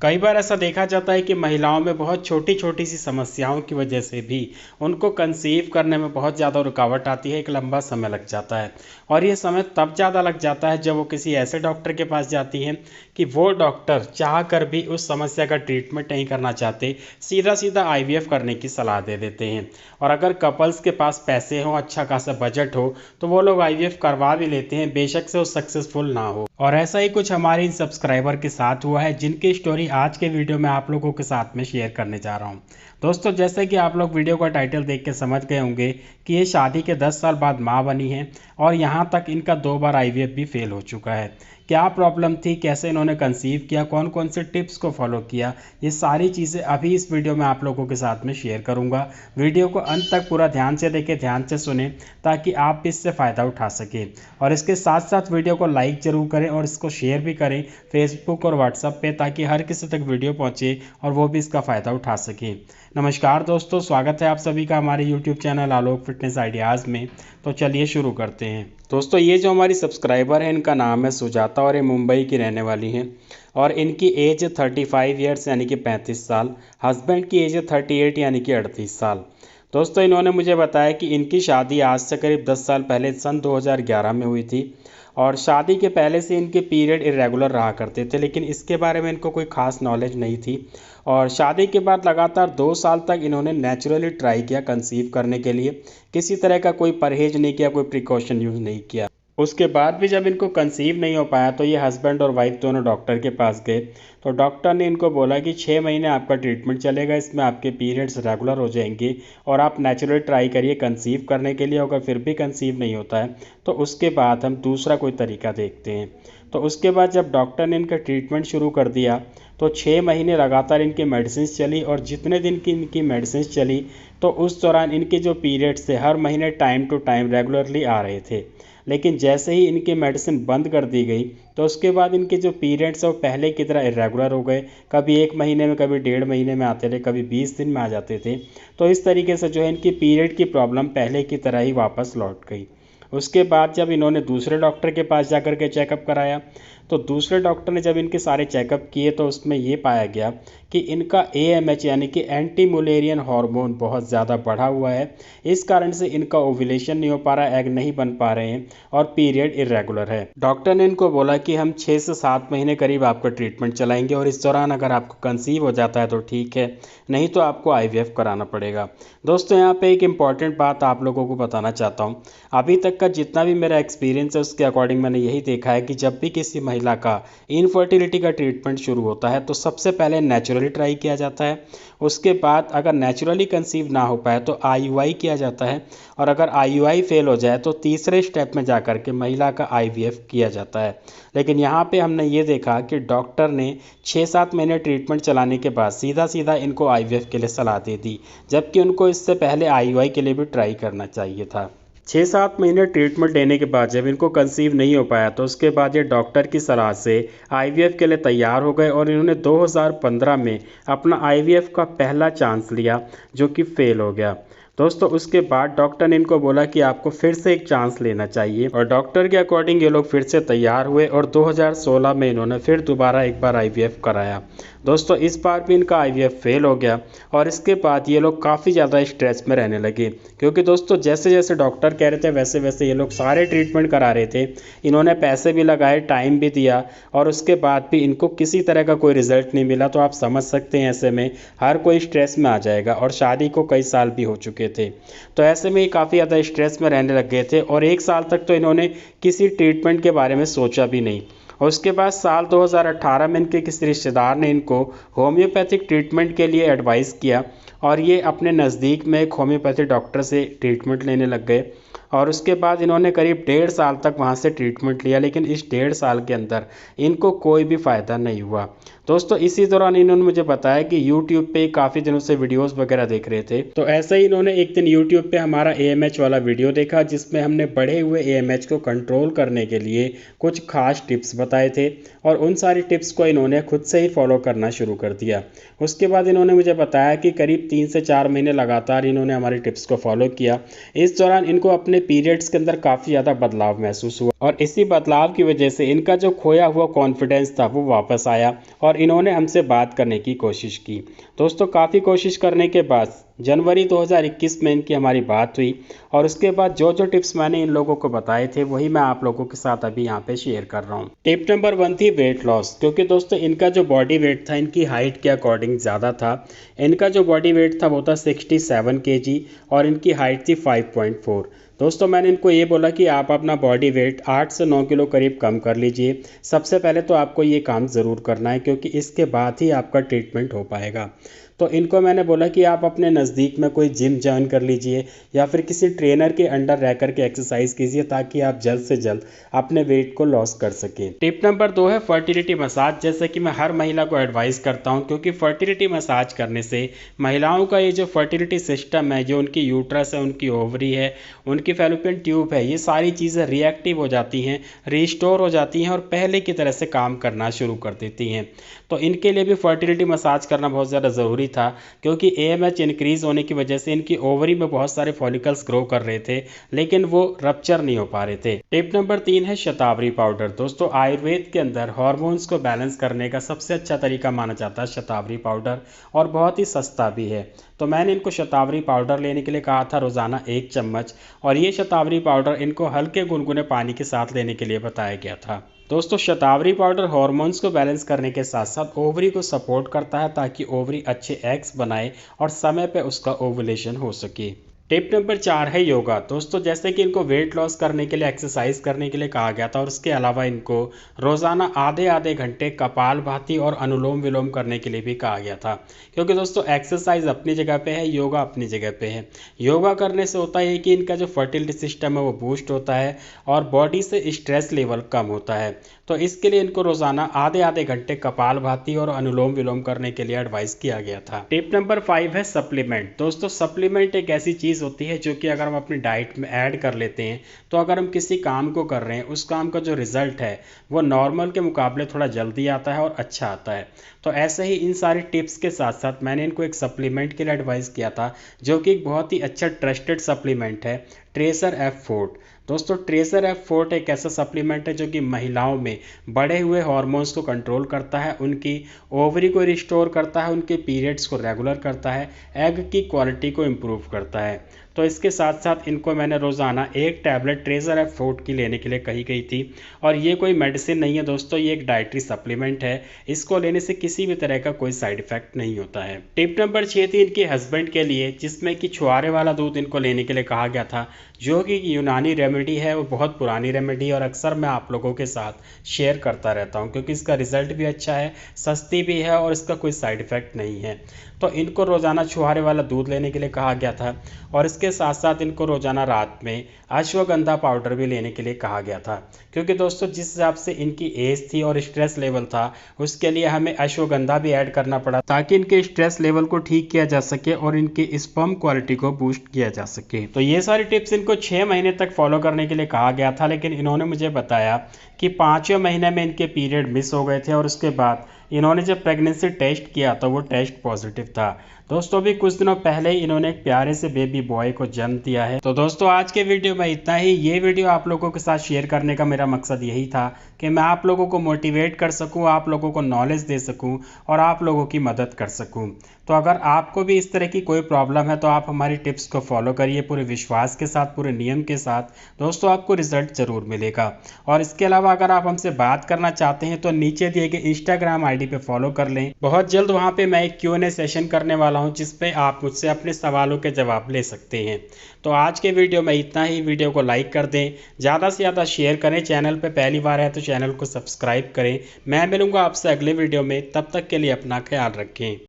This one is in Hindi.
कई बार ऐसा देखा जाता है कि महिलाओं में बहुत छोटी छोटी सी समस्याओं की वजह से भी उनको कंसीव करने में बहुत ज़्यादा रुकावट आती है, एक लंबा समय लग जाता है। और ये समय तब ज़्यादा लग जाता है जब वो किसी ऐसे डॉक्टर के पास जाती हैं कि वो डॉक्टर चाह कर भी उस समस्या का ट्रीटमेंट नहीं करना चाहते, सीधा सीधा आईवीएफ करने की सलाह दे देते हैं। और अगर कपल्स के पास पैसे हों, अच्छा खासा बजट हो, तो वो लोग आईवीएफ करवा भी लेते हैं, बेशक से वो सक्सेसफुल ना हो। और ऐसा ही कुछ हमारे इन सब्सक्राइबर के साथ हुआ है, जिनकी स्टोरी आज के वीडियो में आप लोगों के साथ में शेयर करने जा रहा हूँ। दोस्तों, जैसे कि आप लोग वीडियो का टाइटल देख के समझ गए होंगे कि ये शादी के 10 साल बाद माँ बनी है और यहाँ तक इनका 2 बार आईवीएफ भी फेल हो चुका है। क्या प्रॉब्लम थी, कैसे इन्होंने कंसीव किया, कौन कौन से टिप्स को फॉलो किया, ये सारी चीज़ें अभी इस वीडियो में आप लोगों के साथ में शेयर करूँगा। वीडियो को अंत तक पूरा ध्यान से देखें, ध्यान से सुने, ताकि आप भी इससे फ़ायदा उठा सकें। और इसके साथ साथ वीडियो को लाइक ज़रूर करें और इसको शेयर भी करें फेसबुक और व्हाट्सएप पे, ताकि हर किसी तक वीडियो पहुँचे और वो भी इसका फ़ायदा उठा सके। नमस्कार दोस्तों, स्वागत है आप सभी का हमारे यूट्यूब चैनल आलोक फिटनेस आइडियाज़ में। तो चलिए शुरू करते हैं। दोस्तों, ये जो हमारी सब्सक्राइबर है, इनका नाम है सुजाता और ये मुंबई की रहने वाली हैं और इनकी एज 35 ईयर्स यानी कि 35 साल। हस्बैंड की एज है 38 यानी कि 38 साल। दोस्तों, इन्होंने मुझे बताया कि इनकी शादी आज से करीब 10 साल पहले सन 2011 में हुई थी और शादी के पहले से इनके पीरियड इरेगुलर रहा करते थे, लेकिन इसके बारे में इनको कोई ख़ास नॉलेज नहीं थी। और शादी के बाद लगातार 2 साल तक इन्होंने नेचुरली ट्राई किया कंसीव करने के लिए, किसी तरह का कोई परहेज नहीं किया, कोई प्रिकॉशन यूज़ नहीं किया। उसके बाद भी जब इनको कंसीव नहीं हो पाया तो ये हस्बैंड और वाइफ दोनों डॉक्टर के पास गए। तो डॉक्टर ने इनको बोला कि 6 महीने आपका ट्रीटमेंट चलेगा, इसमें आपके पीरियड्स रेगुलर हो जाएंगे और आप नेचुरल ट्राई करिए कंसीव करने के लिए। अगर फिर भी कंसीव नहीं होता है तो उसके बाद हम दूसरा कोई तरीका देखते हैं। तो उसके बाद जब डॉक्टर ने इनका ट्रीटमेंट शुरू कर दिया तो 6 महीने लगातार इनकी मेडिसिन चली और जितने दिन की इनकी मेडिसिन चली तो उस दौरान इनके जो पीरियड्स थे हर महीने टाइम टू टाइम रेगुलरली आ रहे थे। लेकिन जैसे ही इनकी मेडिसिन बंद कर दी गई तो उसके बाद इनके जो पीरियड्स हैं वो पहले की तरह इरेगुलर हो गए। कभी 1 महीने में, कभी 1.5 महीने में आते थे, कभी 20 दिन में आ जाते थे। तो इस तरीके से जो है इनकी पीरियड की प्रॉब्लम पहले की तरह ही वापस लौट गई। उसके बाद जब इन्होंने दूसरे डॉक्टर के पास जाकर के चेकअप कराया तो दूसरे डॉक्टर ने जब इनके सारे चेकअप किए तो उसमें ये पाया गया कि इनका AMH यानी कि एंटी मुलेरियन हार्मोन बहुत ज़्यादा बढ़ा हुआ है। इस कारण से इनका ओव्यूलेशन नहीं हो पा रहा है, एग नहीं बन पा रहे हैं और पीरियड इरेगुलर है। डॉक्टर ने इनको बोला कि हम 6 से 7 महीने करीब आपका ट्रीटमेंट चलाएंगे और इस दौरान अगर आपको कंसीव हो जाता है तो ठीक है, नहीं तो आपको IVF कराना पड़ेगा। दोस्तों, यहाँ पे एक इम्पॉर्टेंट बात आप लोगों को बताना चाहता हूँ। अभी तक का जितना भी मेरा एक्सपीरियंस है उसके अकॉर्डिंग मैंने यही देखा है कि जब भी किसी महिला का इनफर्टिलिटी का ट्रीटमेंट शुरू होता है तो सबसे पहले नेचुरली ट्राई किया जाता है। उसके बाद अगर नेचुरली कंसीव ना हो पाए तो IUI किया जाता है और अगर IUI फेल हो जाए तो तीसरे स्टेप में जाकर के महिला का IVF किया जाता है। लेकिन यहाँ पे हमने ये देखा कि डॉक्टर ने 6-7 महीने ट्रीटमेंट चलाने के बाद सीधा सीधा इनको IVF के लिए सलाह दे दी, जबकि उनको इससे पहले IUI के लिए भी ट्राई करना चाहिए था। 6-7 महीने ट्रीटमेंट लेने के बाद जब इनको कंसीव नहीं हो पाया तो उसके बाद ये डॉक्टर की सलाह से IVF के लिए तैयार हो गए और इन्होंने 2015 में अपना IVF का पहला चांस लिया, जो कि फेल हो गया। दोस्तों, उसके बाद डॉक्टर ने इनको बोला कि आपको फिर से एक चांस लेना चाहिए और डॉक्टर के अकॉर्डिंग ये लोग फिर से तैयार हुए और 2016 में इन्होंने फिर दोबारा एक बार IVF कराया। दोस्तों, इस बार भी इनका IVF फेल हो गया और इसके बाद ये लोग काफ़ी ज़्यादा स्ट्रेस में रहने लगे, क्योंकि दोस्तों जैसे जैसे डॉक्टर कह रहे थे वैसे वैसे ये लोग सारे ट्रीटमेंट करा रहे थे। इन्होंने पैसे भी लगाए, टाइम भी दिया और उसके बाद भी इनको किसी तरह का कोई रिजल्ट नहीं मिला। तो आप समझ सकते हैं ऐसे में हर कोई स्ट्रेस में आ जाएगा और शादी को कई साल भी हो चुके थे। तो ऐसे में ये काफ़ी ज़्यादा स्ट्रेस में रहने लग गए थे और 1 साल तक तो इन्होंने किसी ट्रीटमेंट के बारे में सोचा भी नहीं। और उसके बाद साल 2018 में इनके किसी रिश्तेदार ने इनको होम्योपैथिक ट्रीटमेंट के लिए एडवाइस किया और ये अपने नज़दीक में एक होम्योपैथिक डॉक्टर से ट्रीटमेंट लेने लग गए। और उसके बाद इन्होंने करीब 1.5 साल तक वहाँ से ट्रीटमेंट लिया, लेकिन इस 1.5 साल के अंदर इनको कोई भी फ़ायदा नहीं हुआ। दोस्तों, इसी दौरान इन्होंने मुझे बताया कि YouTube पे काफ़ी दिनों से वीडियोस वगैरह देख रहे थे। तो ऐसे ही इन्होंने एक दिन YouTube पे हमारा AMH वाला वीडियो देखा, जिसमें हमने बढ़े हुए AMH को कंट्रोल करने के लिए कुछ खास टिप्स बताए थे और उन सारी टिप्स को इन्होंने खुद से ही फॉलो करना शुरू कर दिया। उसके बाद इन्होंने मुझे बताया कि करीब 3 से 4 महीने लगातार इन्होंने हमारी टिप्स को फॉलो किया। इस दौरान इनको अपने पीरियड्स के अंदर काफ़ी ज़्यादा बदलाव महसूस हुआ और इसी बदलाव की वजह से इनका जो खोया हुआ कॉन्फिडेंस था वो वापस आया और इन्होंने हमसे बात करने की कोशिश की। दोस्तों काफ़ी कोशिश करने के बाद जनवरी 2021 में इनकी हमारी बात हुई और उसके बाद जो जो टिप्स मैंने इन लोगों को बताए थे वही मैं आप लोगों के साथ अभी यहाँ पे शेयर कर रहा हूँ। टिप नंबर 1 थी वेट लॉस, क्योंकि दोस्तों इनका जो बॉडी वेट था इनकी हाइट के अकॉर्डिंग ज़्यादा था। इनका जो बॉडी वेट था वो था 67 kg और इनकी हाइट थी 5.4। दोस्तों मैंने इनको ये बोला कि आप अपना बॉडी वेट 8 से 9 किलो करीब कम कर लीजिए। सबसे पहले तो आपको ये काम ज़रूर करना है क्योंकि इसके बाद ही आपका ट्रीटमेंट हो पाएगा। तो इनको मैंने बोला कि आप अपने नज़दीक में कोई जिम ज्वाइन कर लीजिए या फिर किसी ट्रेनर के अंडर रह कर के एक्सरसाइज कीजिए ताकि आप जल्द से जल्द अपने वेट को लॉस कर सकें। टिप नंबर 2 है फर्टिलिटी मसाज, जैसे कि मैं हर महिला को एडवाइस करता हूं क्योंकि फर्टिलिटी मसाज करने से महिलाओं का ये जो फर्टिलिटी सिस्टम है, जो उनकी यूट्रस है, उनकी ओवरी है, उनकी फैलोपियन ट्यूब है, ये सारी चीज़ें रिएक्टिव हो जाती हैं, रिस्टोर हो जाती हैं और पहले की तरह से काम करना शुरू कर देती हैं। तो इनके लिए भी फर्टिलिटी मसाज करना बहुत ज़्यादा ज़रूरी था क्योंकि AMH इंक्रीज़ होने की वजह से इनकी ओवरी में बहुत सारे फॉलिकल्स ग्रो कर रहे थे लेकिन वो रप्चर नहीं हो पा रहे थे। टिप नंबर 3 है शतावरी पाउडर। दोस्तों आयुर्वेद के अंदर हार्मोन्स को बैलेंस करने का सबसे अच्छा तरीका माना जाता है शतावरी पाउडर और बहुत ही सस्ता भी है। तो मैंने इनको शतावरी पाउडर लेने के लिए कहा था रोज़ाना 1 चम्मच और ये शतावरी पाउडर इनको हल्के गुनगुने पानी के साथ लेने के लिए बताया गया था। दोस्तों शतावरी पाउडर हार्मोन्स को बैलेंस करने के साथ साथ ओवरी को सपोर्ट करता है ताकि ओवरी अच्छे एग्स बनाए और समय पे उसका ओवुलेशन हो सके। टिप नंबर 4 है योगा। दोस्तों जैसे कि इनको वेट लॉस करने के लिए एक्सरसाइज करने के लिए कहा गया था और उसके अलावा इनको रोज़ाना आधे आधे घंटे कपालभाति और अनुलोम विलोम करने के लिए भी कहा गया था क्योंकि दोस्तों एक्सरसाइज अपनी जगह पे है, योगा अपनी जगह पे है। योगा करने से होता है कि इनका जो फर्टिलिटी सिस्टम है वो बूस्ट होता है और बॉडी से स्ट्रेस लेवल कम होता है। तो इसके लिए इनको रोज़ाना आधे आधे घंटे कपालभाति और अनुलोम विलोम करने के लिए एडवाइस किया गया था। टिप नंबर 5 है सप्लीमेंट। दोस्तों सप्लीमेंट एक ऐसी चीज़ होती है जो कि अगर हम अपनी डाइट में ऐड कर लेते हैं तो अगर हम किसी काम को कर रहे हैं उस काम का जो रिजल्ट है वो नॉर्मल के मुकाबले थोड़ा जल्दी आता है और अच्छा आता है। तो ऐसे ही इन सारी टिप्स के साथ साथ मैंने इनको एक सप्लीमेंट के लिए एडवाइस किया था जो कि एक बहुत ही अच्छा ट्रस्टेड सप्लीमेंट है, ट्रेसर F4। दोस्तों ट्रेसर F4 एक ऐसा सप्लीमेंट है जो कि महिलाओं में बढ़े हुए हार्मोन्स को कंट्रोल करता है, उनकी ओवरी को रिस्टोर करता है, उनके पीरियड्स को रेगुलर करता है, एग की क्वालिटी को इम्प्रूव करता है। तो इसके साथ साथ इनको मैंने रोज़ाना 1 टैबलेट ट्रेसर F4 की लेने के लिए कही गई थी और ये कोई मेडिसिन नहीं है दोस्तों, ये एक डाइटरी सप्लीमेंट है। इसको लेने से किसी भी तरह का कोई साइड इफेक्ट नहीं होता है। टिप नंबर 6 थी इनके हस्बैंड के लिए, जिसमें कि छुआरे वाला दूध इनको लेने के लिए कहा गया था जो कि यूनानी रेमेडी है, वो बहुत पुरानी रेमेडी और अक्सर मैं आप लोगों के साथ शेयर करता रहता हूँ क्योंकि इसका रिजल्ट भी अच्छा है, सस्ती भी है और इसका कोई साइड इफ़ेक्ट नहीं है। तो इनको रोज़ाना छुहारे वाला दूध लेने के लिए कहा गया था और इसके साथ साथ इनको रोज़ाना रात में अश्वगंधा पाउडर भी लेने के लिए कहा गया था क्योंकि दोस्तों जिस हिसाब से इनकी एज थी और स्ट्रेस लेवल था उसके लिए हमें अश्वगंधा भी ऐड करना पड़ा ताकि इनके स्ट्रेस लेवल को ठीक किया जा सके और इनके स्पर्म क्वालिटी को बूस्ट किया जा सके। तो ये सारी टिप्स इनको 6 महीने तक फॉलो करने के लिए कहा गया था लेकिन इन्होंने मुझे बताया कि 5वें महीने में इनके पीरियड मिस हो गए थे और उसके बाद इन्होंने जब प्रेगनेंसी टेस्ट किया तो वो टेस्ट पॉजिटिव था। दोस्तों अभी कुछ दिनों पहले ही इन्होंने एक प्यारे से बेबी बॉय को जन्म दिया है। तो दोस्तों आज के वीडियो में इतना ही। ये वीडियो आप लोगों के साथ शेयर करने का मेरा मकसद यही था कि मैं आप लोगों को मोटिवेट कर सकूं, आप लोगों को नॉलेज दे सकूं और आप लोगों की मदद कर सकूं। तो अगर आपको भी इस तरह की कोई प्रॉब्लम है तो आप हमारी टिप्स को फॉलो करिए पूरे विश्वास के साथ, पूरे नियम के साथ। दोस्तों आपको रिजल्ट ज़रूर मिलेगा। और इसके अलावा अगर आप हमसे बात करना चाहते हैं तो नीचे दिए गए इंस्टाग्राम आईडी पे फॉलो कर लें। बहुत जल्द वहाँ पे मैं एक Q&A सेशन करने वाला हूँ जिस पे आप मुझसे अपने सवालों के जवाब ले सकते हैं। तो आज के वीडियो में इतना ही। वीडियो को लाइक कर दें, ज़्यादा से ज़्यादा शेयर करें, चैनल पे पहली बार है तो चैनल को सब्सक्राइब करें। मैं मिलूँगा आपसे अगले वीडियो में, तब तक के लिए अपना ख्याल रखें।